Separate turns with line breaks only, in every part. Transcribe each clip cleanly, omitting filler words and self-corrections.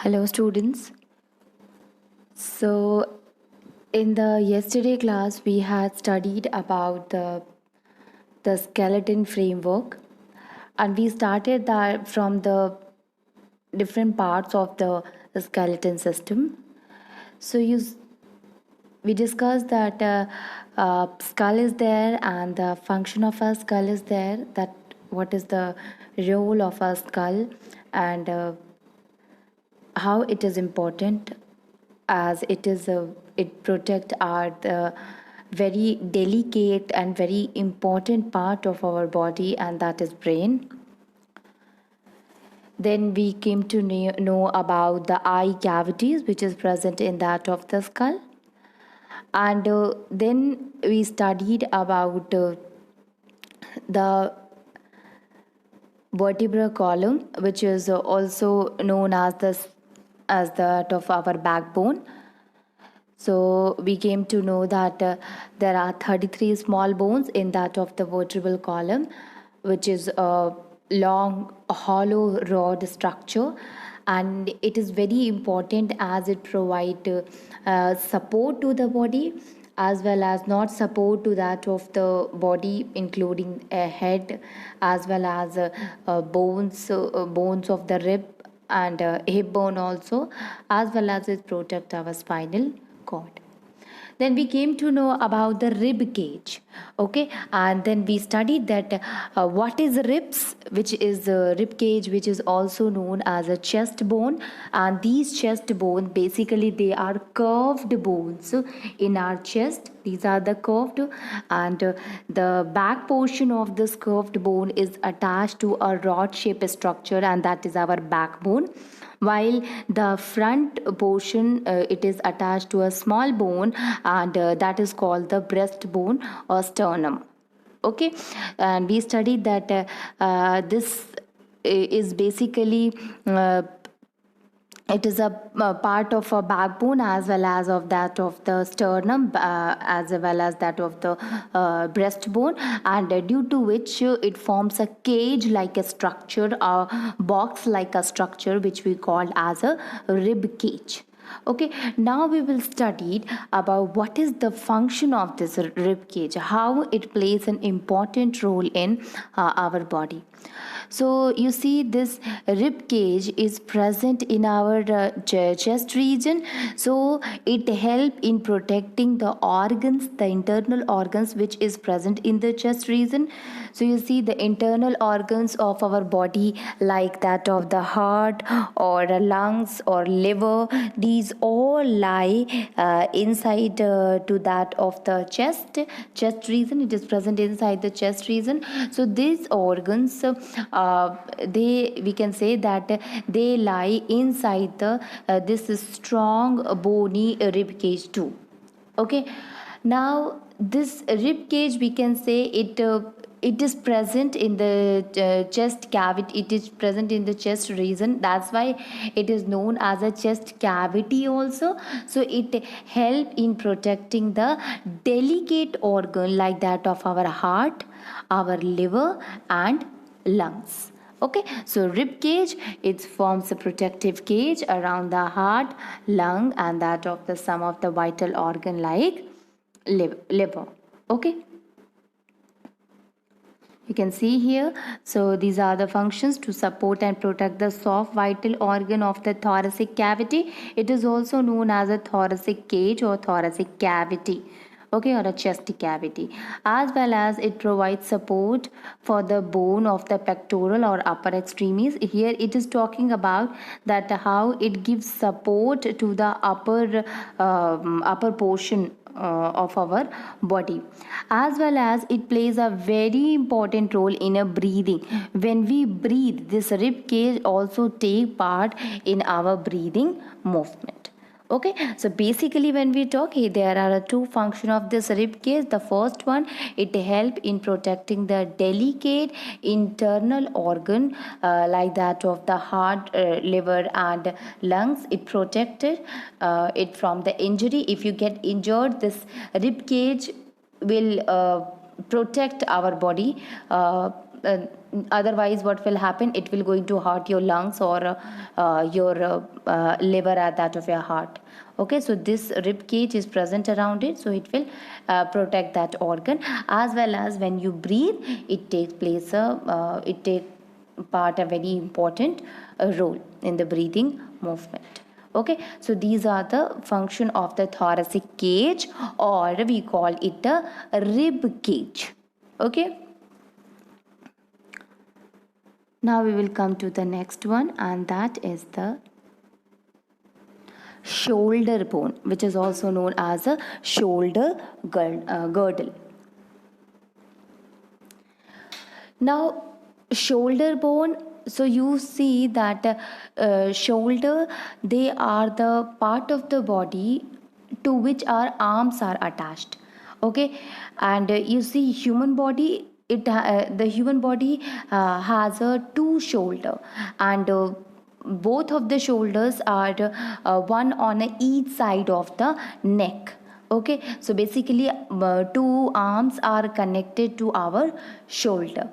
Hello, students. So, in the yesterday class, we had studied about the skeleton framework, and we started that from the different parts of the skeleton system. So, we discussed that skull is there, and the function of a skull is there. That what is the role of a skull, and how it is important as it protect our the very delicate and very important part of our body, and that is brain. Then we came to know about the eye cavities which is present in that of the skull, and then we studied about the vertebral column, which is also known as as that of our backbone. So we came to know that there are 33 small bones in that of the vertebral column, which is a long hollow rod structure, and it is very important as it provides support to the body as well as not support to that of the body, including a head as well as bones of the rib and hip bone also, as well as it protect our spinal cord. Then we came to know about the rib cage. Okay, and then we studied that what is ribs, which is the rib cage, which is also known as a chest bone. And these chest bones, basically they are curved bones in our chest. These are the curved, and the back portion of this curved bone is attached to a rod shaped structure, and that is our backbone, while the front portion it is attached to a small bone, and that is called the breastbone or sternum. Okay, and we studied that this is basically it is a part of a backbone as well as of that of the sternum, as well as that of the breastbone, and due to which it forms a cage like a structure or box like a structure, which we call as a rib cage. Okay, now we will study about what is the function of this rib cage, how it plays an important role in our body. So you see, this rib cage is present in our chest region, so it help in protecting the organs, the internal organs which is present in the chest region. So you see, the internal organs of our body, like that of the heart or lungs or liver, these all lie inside to that of the chest region. It is present inside the chest region. So these organs, they, we can say that they lie inside the this strong bony rib cage too. Okay, now this rib cage, we can say it is present in the chest cavity. It is present in the chest region, that's why it is known as a chest cavity also. So it help in protecting the delicate organ like that of our heart, our liver and lungs. Okay, so rib cage, it forms a protective cage around the heart, lung and that of the some of the vital organ like liver. Okay, you can see here. So these are the functions to support and protect the soft vital organ of the thoracic cavity. It is also known as a thoracic cage or thoracic cavity. Okay, or a chest cavity, as well as it provides support for the bone of the pectoral or upper extremities. Here it is talking about that how it gives support to the upper portion of our body, as well as it plays a very important role in a breathing. When we breathe, this rib cage also take part in our breathing movement. Okay, so basically when we talk, there are two functions of this rib cage. The first one, it help in protecting the delicate internal organ like that of the heart, liver and lungs. It protected it from the injury. If you get injured, this rib cage will protect our body otherwise what will happen, it will going to hurt your lungs or your liver at that of your heart. Okay, so this rib cage is present around it, so it will protect that organ, as well as when you breathe, it takes place it take part a very important role in the breathing movement. Okay, so these are the function of the thoracic cage, or we call it a rib cage. Okay, now we will come to the next one, and that is the shoulder bone, which is also known as a shoulder girdle. Now, shoulder bone, so you see that shoulder, they are the part of the body to which our arms are attached. Okay, and you see human body, the human body has a two shoulder, and both of the shoulders are one on each side of the neck. Okay, so basically two arms are connected to our shoulder.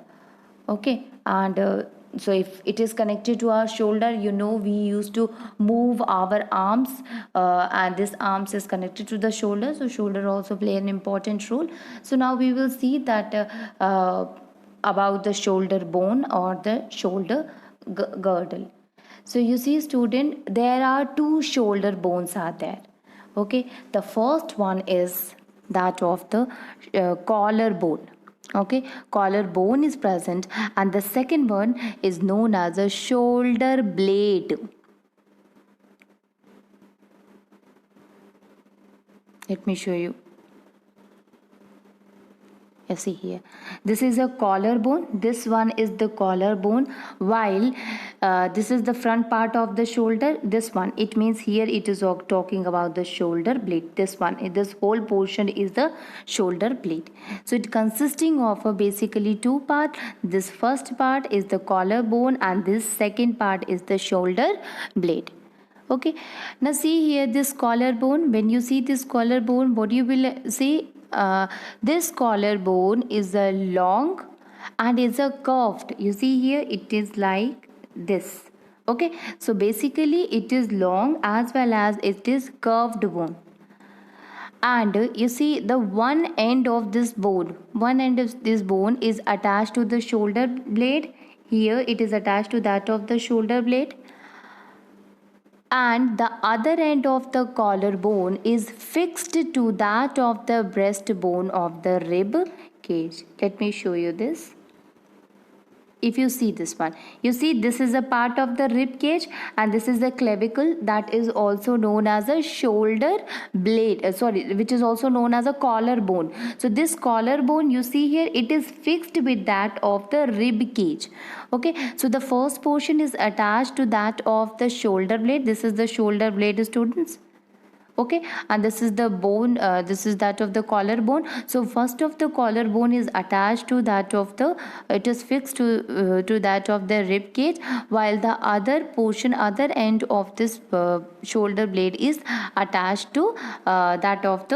Okay, and so if it is connected to our shoulder, we used to move our arms, and this arms is connected to the shoulder, so shoulder also play an important role. So now we will see that about the shoulder bone or the shoulder girdle. So you see, student, there are two shoulder bones are there. Okay, the first one is that of the collarbone. Okay, collarbone is present, and the second one is known as a shoulder blade. Let me show you. You see here, this is a collarbone, this one is the collarbone, while this is the front part of the shoulder. This one, it means here it is talking about the shoulder blade. This whole portion is the shoulder blade. So it consisting of basically two parts. This first part is the collarbone, and this second part is the shoulder blade. Okay, now see here, this collarbone, when you see this collarbone, what you will see, this collarbone is a long and is a curved. You see here, it is like this. Okay, so basically it is long as well as it is curved bone. And you see, the one end of this bone is attached to the shoulder blade. Here it is attached to that of the shoulder blade, and the other end of the collarbone is fixed to that of the breastbone of the rib cage. Let me show you this. If you see this one, you see this is a part of the rib cage, and this is the clavicle, that is also known as a shoulder blade, which is also known as a collarbone. So this collarbone, you see here, it is fixed with that of the rib cage. Okay, so the first portion is attached to that of the shoulder blade. This is the shoulder blade, students. Okay, and this is the bone, this is that of the collarbone. So first of the collarbone is attached to that of the, it is fixed to that of the rib cage, while the other portion, other end of this shoulder blade is attached to that of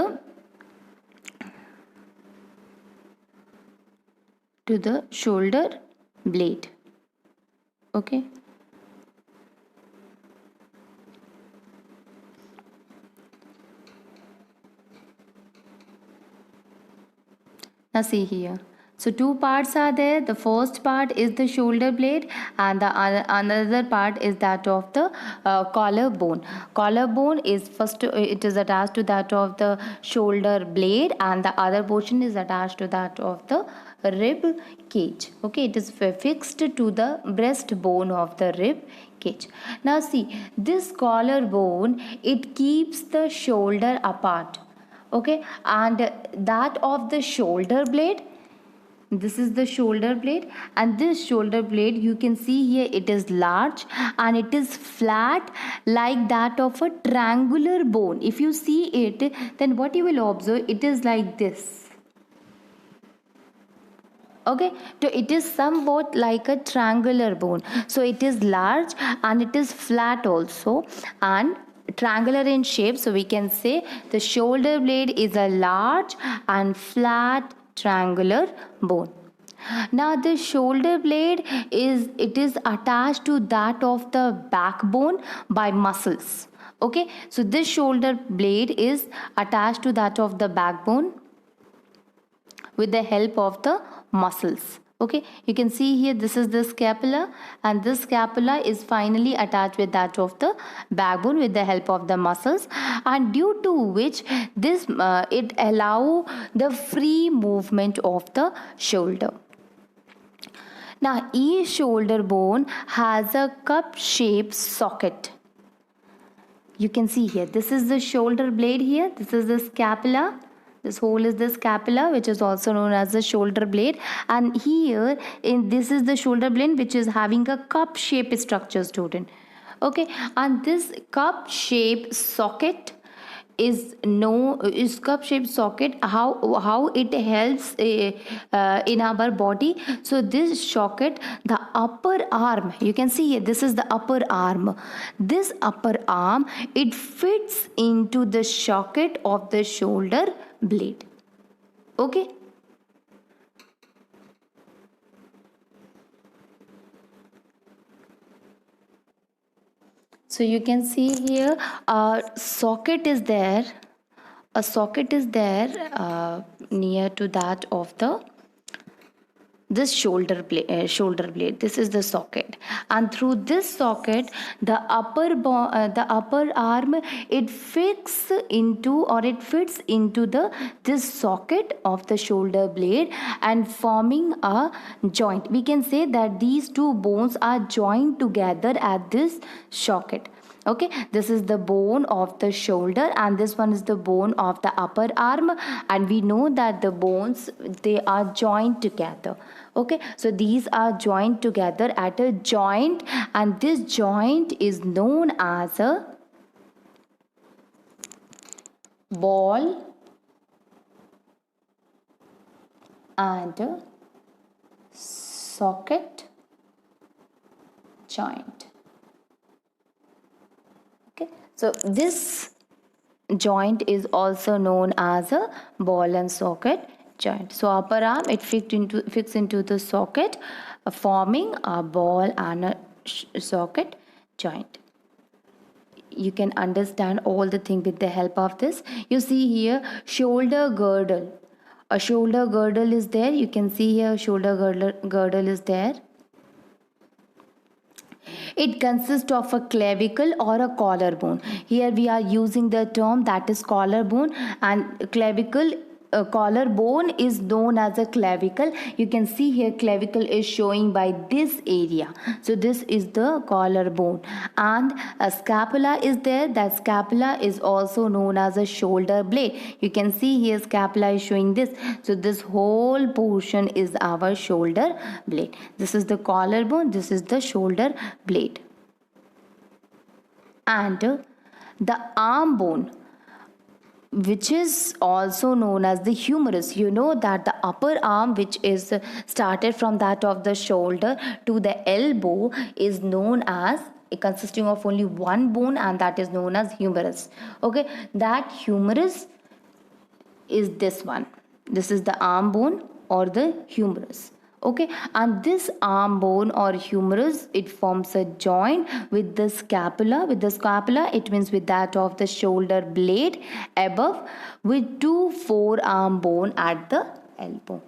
the shoulder blade. Okay, now see here, so two parts are there. The first part is the shoulder blade, and the another part is that of the collarbone. Collarbone is first, it is attached to that of the shoulder blade, and the other portion is attached to that of the rib cage. Okay, it is fixed to the breastbone of the rib cage. Now see, this collarbone, it keeps the shoulder apart. Okay, and that of the shoulder blade, this is the shoulder blade, and this shoulder blade, you can see here, it is large and it is flat like that of a triangular bone. If you see it, then what you will observe, it is like this. Okay, so it is somewhat like a triangular bone. So it is large and it is flat also, and triangular in shape. So we can say the shoulder blade is a large and flat triangular bone. Now the shoulder blade is attached to that of the backbone by muscles. Okay, so this shoulder blade is attached to that of the backbone with the help of the muscles. Okay, you can see here this is the scapula, and this scapula is finally attached with that of the backbone with the help of the muscles, and due to which this it allow the free movement of the shoulder. Now each shoulder bone has a cup shaped socket. You can see here, this is the shoulder blade here, this is the scapula, this hole is the scapula, which is also known as the shoulder blade, and here in this is the shoulder blade which is having a cup shaped structure, student. Okay, and this cup shaped socket is cup shaped socket, how it helps in our body. So this socket, the upper arm, you can see here, this is the upper arm, this upper arm, it fits into the socket of the shoulder blade. Okay, so you can see here a socket is there, near to that of the this shoulder blade. This is the socket, and through this socket the upper arm, it fits into, or it fits into the this socket of the shoulder blade and forming a joint. We can say that these two bones are joined together at this socket. Okay, this is the bone of the shoulder and this one is the bone of the upper arm, and we know that the bones, they are joined together. Okay, so these are joined together at a joint, and this joint is known as a ball and a socket joint. Okay, so this joint is also known as a ball and socket joint. So upper arm, it fits into the socket, forming a ball and a socket joint. You can understand all the thing with the help of this. You see here shoulder girdle. A shoulder girdle is there. You can see here shoulder girdle is there. It consists of a clavicle or a collarbone. Here we are using the term that is collarbone, and clavicle, collarbone is known as a clavicle. You can see here clavicle is showing by this area. So this is the collarbone, and a scapula is there. That scapula is also known as a shoulder blade. You can see here scapula is showing this. So this whole portion is our shoulder blade. This is the collarbone, this is the shoulder blade. And the arm bone, which is also known as the humerus. You know that the upper arm, which is started from that of the shoulder to the elbow, is known as, consisting of only one bone, and that is known as humerus. Okay, that humerus is this one. This is the arm bone or the humerus. Okay, and this arm bone or humerus, it forms a joint with the scapula. With the scapula, it means with that of the shoulder blade above, with two forearm bone at the elbow.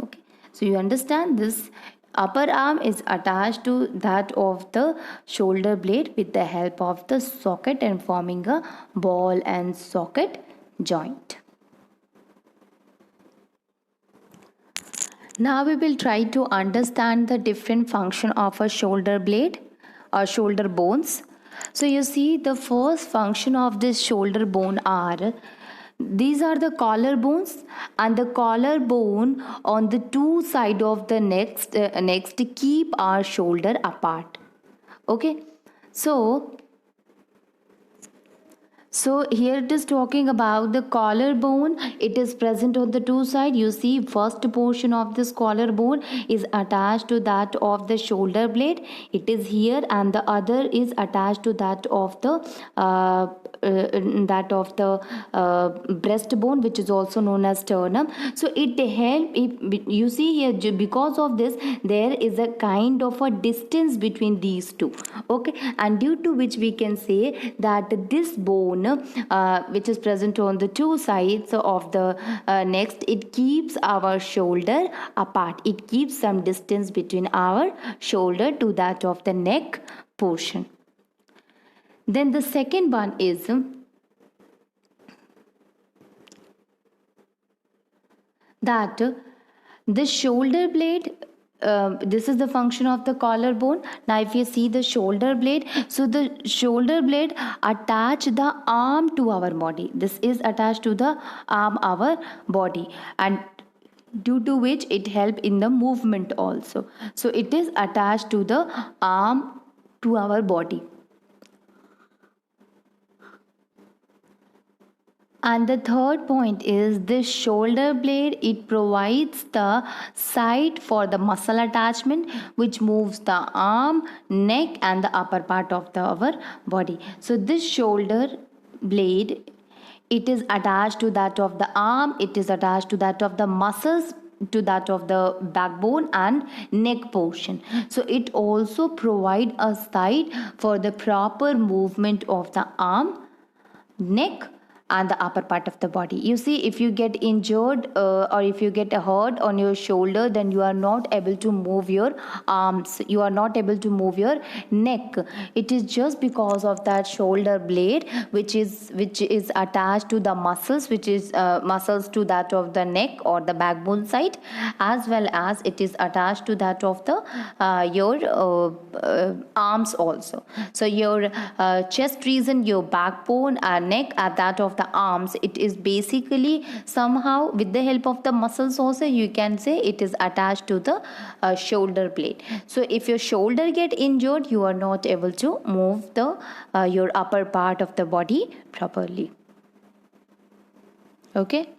Okay, so you understand this upper arm is attached to that of the shoulder blade with the help of the socket and forming a ball and socket joint. Now we will try to understand the different function of a shoulder blade or shoulder bones. So you see, the first function of this shoulder bone are, these are the collarbones, and the collarbone on the two side of the next keep our shoulder apart. Okay, so So here it is talking about the collarbone. It is present on the two sides. You see, first portion of this collarbone is attached to that of the shoulder blade. It is here, and the other is attached to that of the uh, breastbone, which is also known as sternum. So it help. If you see here, because of this, there is a kind of a distance between these two. Okay, and due to which we can say that this bone, which is present on the two sides of the next, it keeps our shoulder apart. It keeps some distance between our shoulder to that of the neck portion. Then the second one is that the shoulder blade, this is the function of the collarbone. Now if you see the shoulder blade, so the shoulder blade attach the arm to our body. This is attached to the arm our body, and due to which it help in the movement also. So it is attached to the arm to our body. And the third point is this shoulder blade, it provides the site for the muscle attachment which moves the arm, neck and the upper part of our body. So this shoulder blade, it is attached to that of the arm, it is attached to that of the muscles, to that of the backbone and neck portion. So it also provide a site for the proper movement of the arm, neck and the upper part of the body. You see, if you get injured or if you get a hurt on your shoulder, then you are not able to move your arms, you are not able to move your neck. It is just because of that shoulder blade which is attached to the muscles, which is muscles to that of the neck or the backbone side, as well as it is attached to that of the your arms also. So your chest region, your backbone and neck, at that of the arms, it is basically somehow with the help of the muscles also, you can say it is attached to the shoulder blade. So if your shoulder get injured, you are not able to move the your upper part of the body properly. Okay.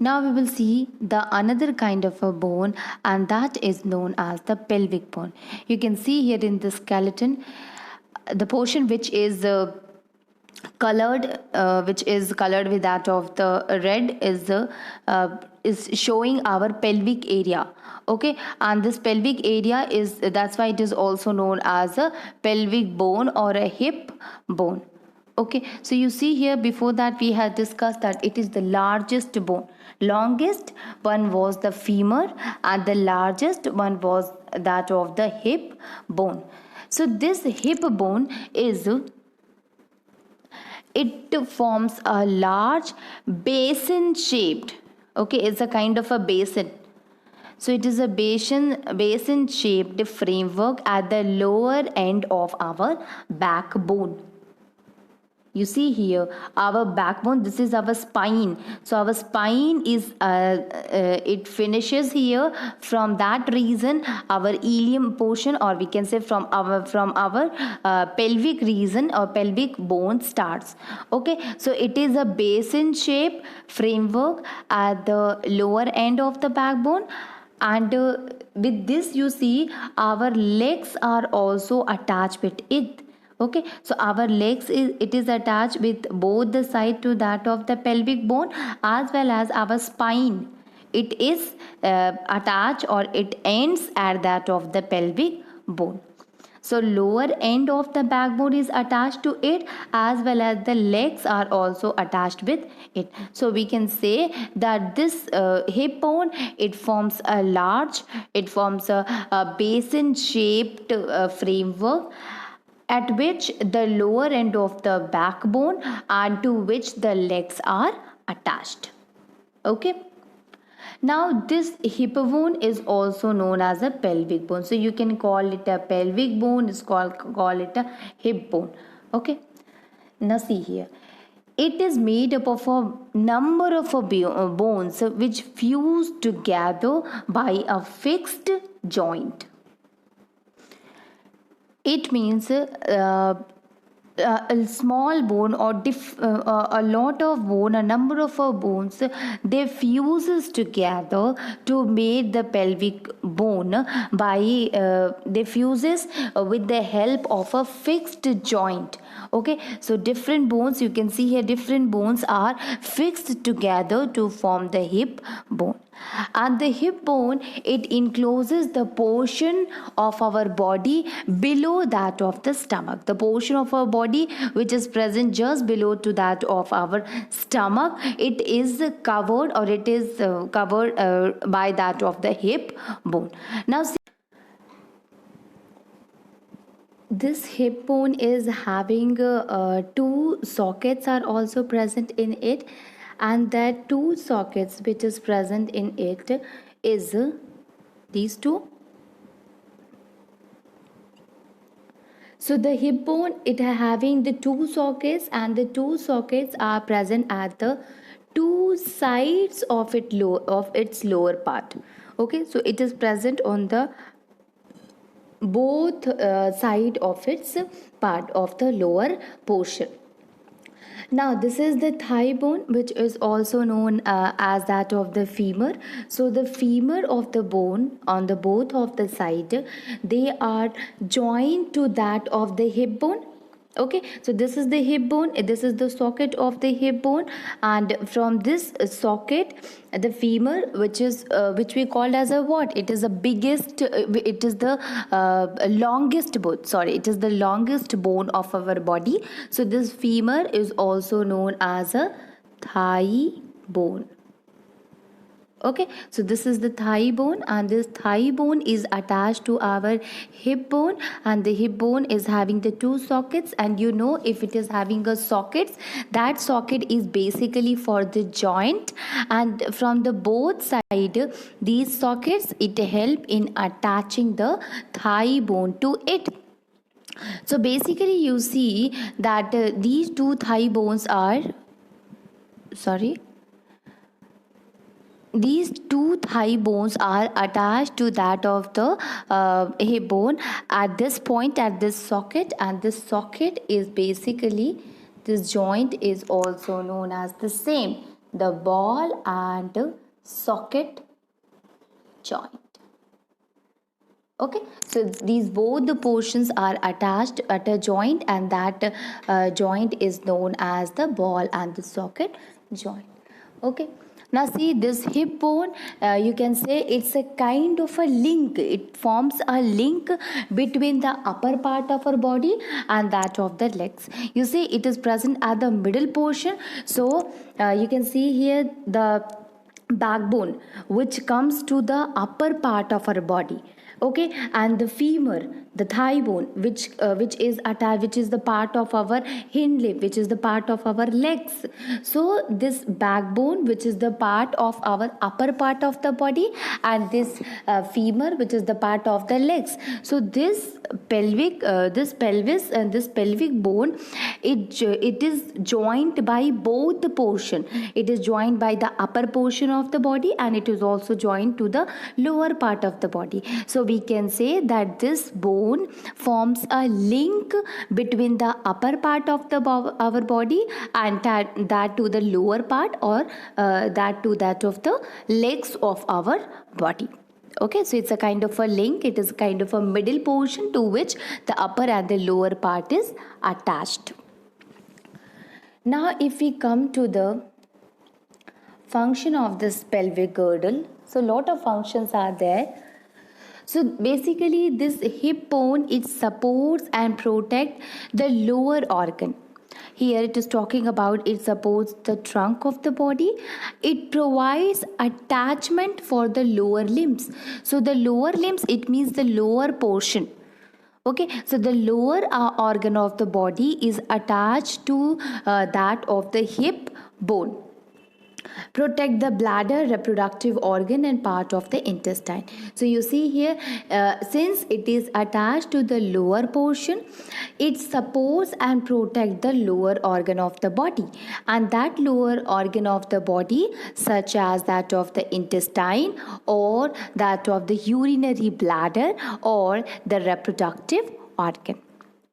Now we will see the another kind of a bone, and that is known as the pelvic bone. You can see here in the skeleton the portion which is colored, with that of the red is showing our pelvic area. Okay, and this pelvic area is, that's why it is also known as a pelvic bone or a hip bone. Okay, so you see here, before that we had discussed that it is the largest bone. Longest one was the femur and the largest one was that of the hip bone. So this hip bone is, it forms a large basin shaped, okay, it's a kind of a basin. So it is a basin shaped framework at the lower end of our backbone. You see here our backbone, this is our spine. So our spine is it finishes here. From that reason our ilium portion, or we can say from our pelvic region or pelvic bone starts. Okay, so it is a basin shape framework at the lower end of the backbone, and with this you see our legs are also attached with it. Okay, so our legs it is attached with both the side to that of the pelvic bone, as well as our spine, it is attached, or it ends at that of the pelvic bone. So lower end of the backbone is attached to it, as well as the legs are also attached with it. So we can say that this hip bone, it forms a basin shaped framework at which the lower end of the backbone and to which the legs are attached. Okay. Now this hip bone is also known as a pelvic bone. So you can call it a pelvic bone, call it a hip bone. Okay. Now see here. It is made up of a number of bones which fuse together by a fixed joint. It means a small bone or a lot of bone, a number of bones, they fuses together to make the pelvic bone by they fuses with the help of a fixed joint. Okay, so different bones, you can see here different bones are fixed together to form the hip bone. And the hip bone, it encloses the portion of our body below that of the stomach, the portion of our body which is present just below to that of our stomach, it is covered, or it is covered by that of the hip bone. Now see, this hip bone is having two sockets are also present in it, and that two sockets which is present in it is these two. So the hip bone, it having the two sockets, and the two sockets are present at the two sides of its lower part. Okay, so it is present on the both side of its part of the lower portion. Now this is the thigh bone, which is also known as that of the femur. So the femur of the bone on the both of the side, they are joined to that of the hip bone. Okay, so this is the hip bone, this is the socket of the hip bone, and from this socket the femur, which we called as a what, it is the biggest it is the longest bone, sorry, it is the longest bone of our body. So this femur is also known as a thigh bone. Okay, so this is the thigh bone, and this thigh bone is attached to our hip bone, and the hip bone is having the two sockets. And you know, if it is having a sockets, that socket is basically for the joint, and from the both side these sockets, it help in attaching the thigh bone to it. So basically you see that these two thigh bones are these two thigh bones are attached to that of the hip bone at this point, at this socket, and this socket is basically, this joint is also known as the same, the ball and socket joint. Okay, so these both the portions are attached at a joint, and that joint is known as the ball and the socket joint. Okay, now see this hip bone, you can say it's a kind of a link, it forms a link between the upper part of our body and that of the legs. You see, it is present at the middle portion. So you can see here the backbone which comes to the upper part of our body. Okay, and the femur, the thigh bone, which is attached, which is the part of our hind leg, which is the part of our legs. So this backbone, which is the part of our upper part of the body, and this femur, which is the part of the legs. So this pelvis and this pelvic bone, it is joined by both the portion. It is joined by the upper portion of the body, and it is also joined to the lower part of the body. So we can say that this bone forms a link between the upper part of our body and that to the lower part, or that to that of the legs of our body. Okay, so it's a kind of a link, it is kind of a middle portion to which the upper and the lower part is attached. Now if we come to the function of this pelvic girdle, so lot of functions are there. So basically this hip bone, it supports and protects the lower organ. Here it is talking about, it supports the trunk of the body. It provides attachment for the lower limbs. So the lower limbs, it means the lower portion. Okay, so the lower organ of the body is attached to that of the hip bone. Protect the bladder, reproductive organ, and part of the intestine. So you see here, since it is attached to the lower portion, it supports and protects the lower organ of the body, and that lower organ of the body, such as that of the intestine, or that of the urinary bladder, or the reproductive organ.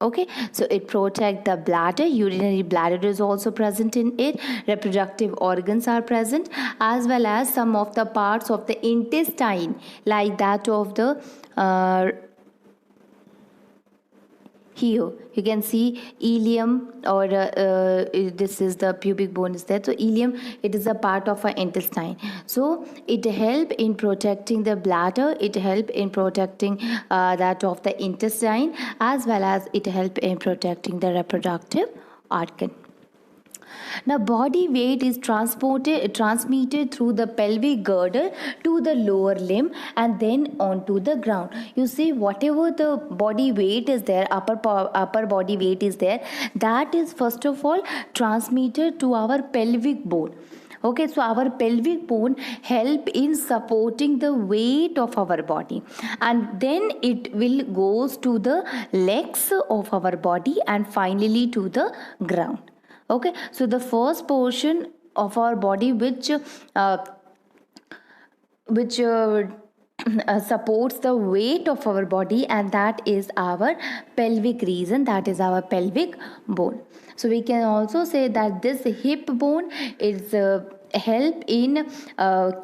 Okay, so it protects the bladder. Urinary bladder is also present in it. Reproductive organs are present, as well as some of the parts of the intestine, like that of the here you can see ileum, or this is the pubic bone is there. So ileum, it is a part of our intestine, so it help in protecting the bladder, it help in protecting that of the intestine, as well as it help in protecting the reproductive organ. Now, body weight is transmitted through the pelvic girdle to the lower limb and then onto the ground. You see, whatever the body weight is there, upper body weight is there, that is first of all transmitted to our pelvic bone. Okay, so our pelvic bone help in supporting the weight of our body, and then it will goes to the legs of our body and finally to the ground. Okay, so the first portion of our body which supports the weight of our body, and that is our pelvic region, that is our pelvic bone. So we can also say that this hip bone is help in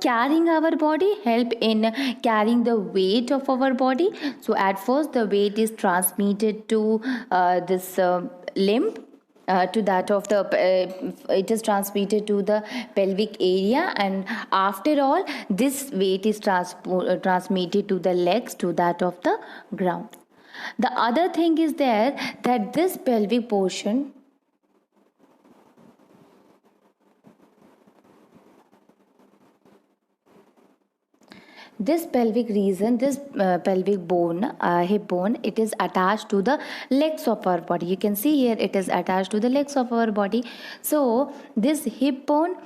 carrying our body, help in carrying the weight of our body. So at first the weight is transmitted to this limb, to that of the it is transmitted to the pelvic area, and after all this weight is transmitted to the legs, to that of the ground. The other thing is there that this pelvic portion, this pelvic region, this pelvic bone, hip bone, it is attached to the legs of our body. You can see here it is attached to the legs of our body. So this hip bone,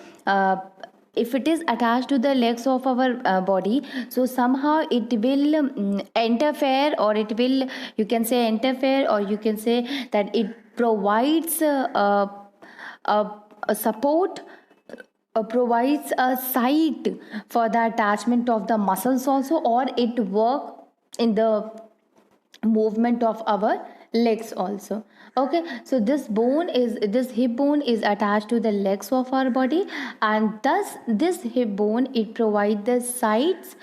if it is attached to the legs of our body, so somehow it will interfere, or it will, you can say interfere, or you can say that it provides a support, provides a site for the attachment of the muscles also, or it work in the movement of our legs also. Okay, so this hip bone is attached to the legs of our body, and thus this hip bone, it provides the sites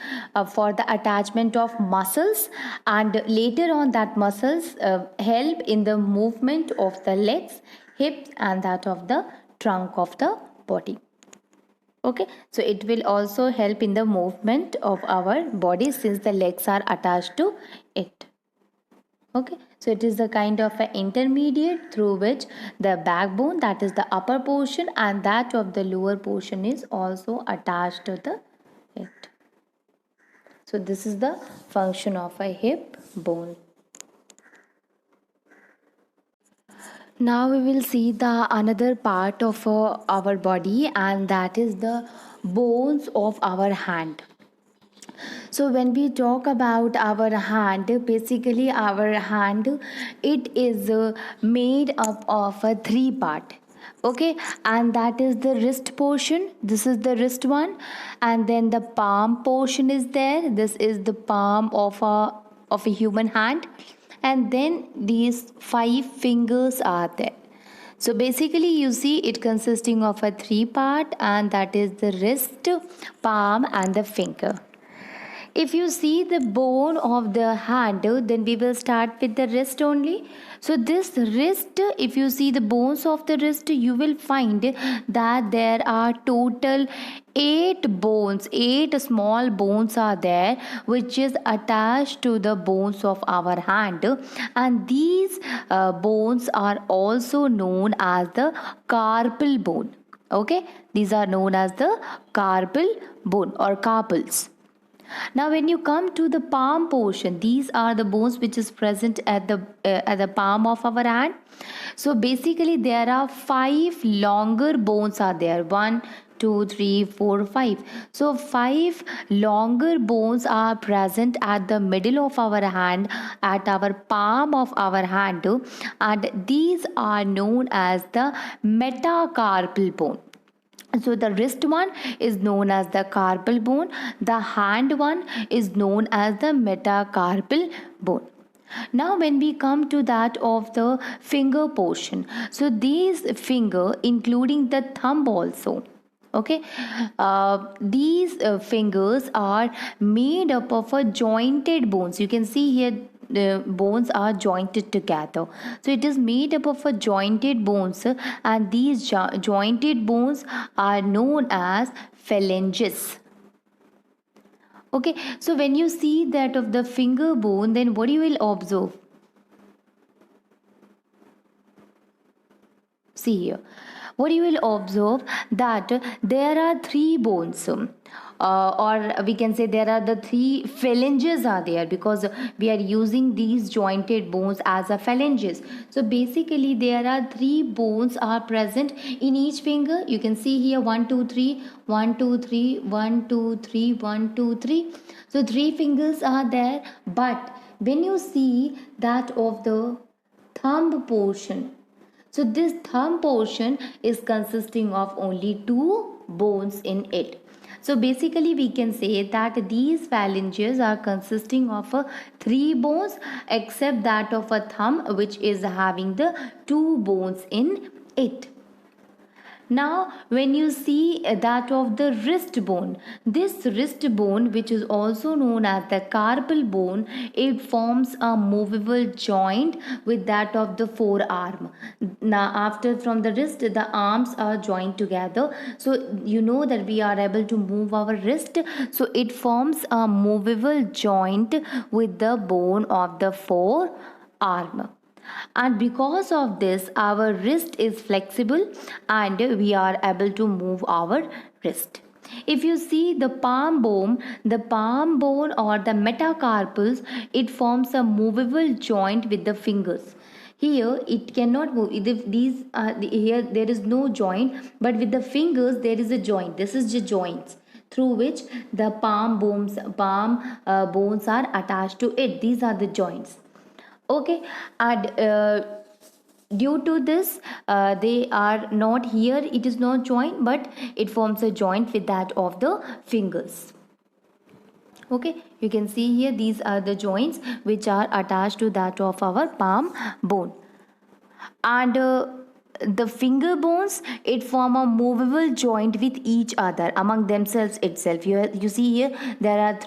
for the attachment of muscles, and later on that muscles help in the movement of the legs, hips, and that of the trunk of the body. Okay, so it will also help in the movement of our body, since the legs are attached to it. Okay, so it is the kind of an intermediate through which the backbone, that is the upper portion, and that of the lower portion is also attached to the it. So this is the function of a hip bone. Now we will see the another part of our body, and that is the bones of our hand. So when we talk about our hand, basically our hand, it is made up of a three part. Okay, and that is the wrist portion, this is the wrist one, and then the palm portion is there, this is the palm of a human hand, and then these 5 fingers are there. So basically you see it consisting of a three part, and that is the wrist, palm, and the finger. If you see the bone of the hand, then we will start with the wrist only. So this wrist, if you see the bones of the wrist, you will find that there are total 8 bones, 8 small bones are there, which is attached to the bones of our hand, and these bones are also known as the carpal bone. Okay, these are known as the carpal bone or carpals. Now when you come to the palm portion, these are the bones which is present at the palm of our hand. So basically there are 5 longer bones are there, 1 2 3 4 5. So 5 longer bones are present at the middle of our hand, at our palm of our hand, and these are known as the metacarpal bone. So the wrist one is known as the carpal bone, the hand one is known as the metacarpal bone. Now, when we come to that of the finger portion, so these finger, including the thumb also, okay, these fingers are made up of a jointed bones. You can see here the bones are jointed together, so it is made up of a jointed bones, and these jointed bones are known as phalanges. Okay, so when you see that of the finger bone, then what you will observe? See here, what you will observe that there are three bones, or we can say there are the three phalanges are there, because we are using these jointed bones as a phalanges. So basically there are three bones are present in each finger. You can see here 1 2 3, 1 2 3, 1 2 3, 1 2 3. So three fingers are there, but when you see that of the thumb portion, so this thumb portion is consisting of only two bones in it. So basically we can say that these phalanges are consisting of three bones, except that of a thumb, which is having the two bones in it. Now, when you see that of the wrist bone, this wrist bone, which is also known as the carpal bone, it forms a movable joint with that of the forearm. Now, after from the wrist, the arms are joined together. So, you know that we are able to move our wrist. So, it forms a movable joint with the bone of the forearm, and because of this our wrist is flexible and we are able to move our wrist. If you see the palm bone or the metacarpals, it forms a movable joint with the fingers. Here it cannot move. If these here there is no joint, but with the fingers there is a joint. This is the joints through which the palm bones are attached to it. These are the joints. Okay, and due to this they are not here, it is not joint, but it forms a joint with that of the fingers. Okay, you can see here these are the joints which are attached to that of our palm bone. And the finger bones, it form a movable joint with each other among themselves itself. You see here there are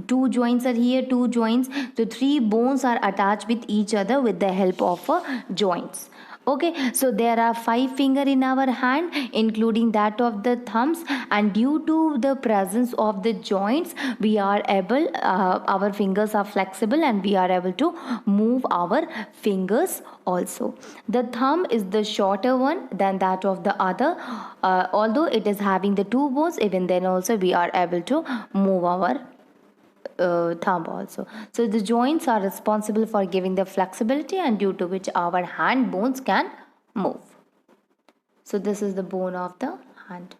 two joints are here, two joints, so three bones are attached with each other with the help of joints. Okay, so there are five finger in our hand, including that of the thumbs, and due to the presence of the joints, we are able, our fingers are flexible and we are able to move our fingers also. The thumb is the shorter one than that of the other, although it is having the two bones, even then also we are able to move our thumb also. So the joints are responsible for giving the flexibility, and due to which our hand bones can move. So this is the bone of the hand.